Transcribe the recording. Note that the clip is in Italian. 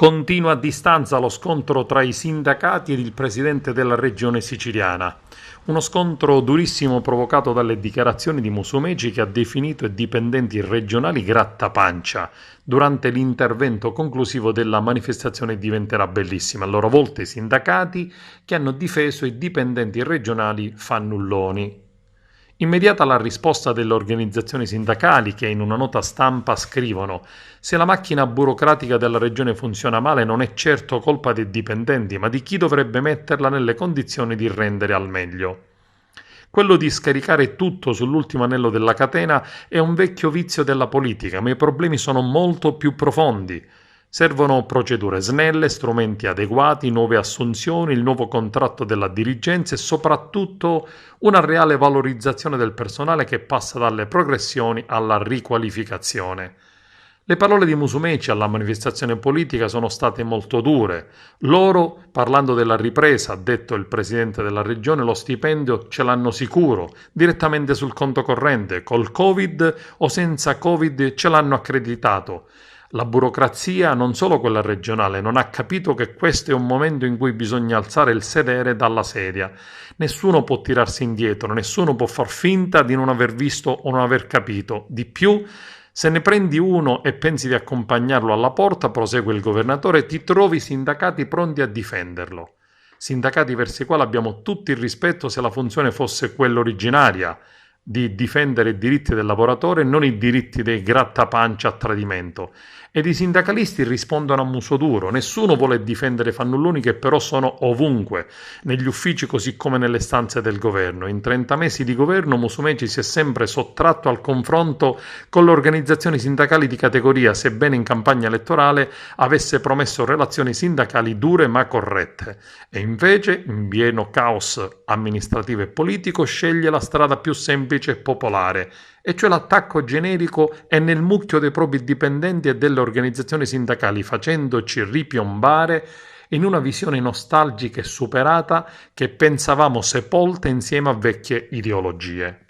Continua a distanza lo scontro tra i sindacati ed il presidente della regione siciliana. Uno scontro durissimo provocato dalle dichiarazioni di Musumeci, che ha definito i dipendenti regionali grattapancia. Durante l'intervento conclusivo della manifestazione diventerà bellissima. A loro volta i sindacati che hanno difeso i dipendenti regionali fannulloni. Immediata la risposta delle organizzazioni sindacali, che in una nota stampa scrivono: se la macchina burocratica della regione funziona male non è certo colpa dei dipendenti, ma di chi dovrebbe metterla nelle condizioni di rendere al meglio. Quello di scaricare tutto sull'ultimo anello della catena è un vecchio vizio della politica, ma i problemi sono molto più profondi. Servono procedure snelle, strumenti adeguati, nuove assunzioni, il nuovo contratto della dirigenza e soprattutto una reale valorizzazione del personale che passa dalle progressioni alla riqualificazione. Le parole di Musumeci alla manifestazione politica sono state molto dure. Loro, parlando della ripresa, ha detto il presidente della regione, lo stipendio ce l'hanno sicuro, direttamente sul conto corrente, col Covid o senza Covid ce l'hanno accreditato. La burocrazia, non solo quella regionale, non ha capito che questo è un momento in cui bisogna alzare il sedere dalla sedia. Nessuno può tirarsi indietro, nessuno può far finta di non aver visto o non aver capito. Di più, se ne prendi uno e pensi di accompagnarlo alla porta, prosegue il governatore, ti trovi sindacati pronti a difenderlo. Sindacati verso i quali abbiamo tutto il rispetto se la funzione fosse quella originaria, di difendere i diritti del lavoratore e non i diritti dei grattapancia a tradimento. Ed i sindacalisti rispondono a muso duro: nessuno vuole difendere fannulloni che però sono ovunque, negli uffici così come nelle stanze del governo. In 30 mesi di governo Musumeci si è sempre sottratto al confronto con le organizzazioni sindacali di categoria, sebbene in campagna elettorale avesse promesso relazioni sindacali dure ma corrette. E invece, in pieno caos amministrativo e politico, sceglie la strada più semplice e popolare, e cioè l'attacco generico e nel mucchio dei propri dipendenti e delle organizzazioni sindacali, facendoci ripiombare in una visione nostalgica e superata che pensavamo sepolta insieme a vecchie ideologie.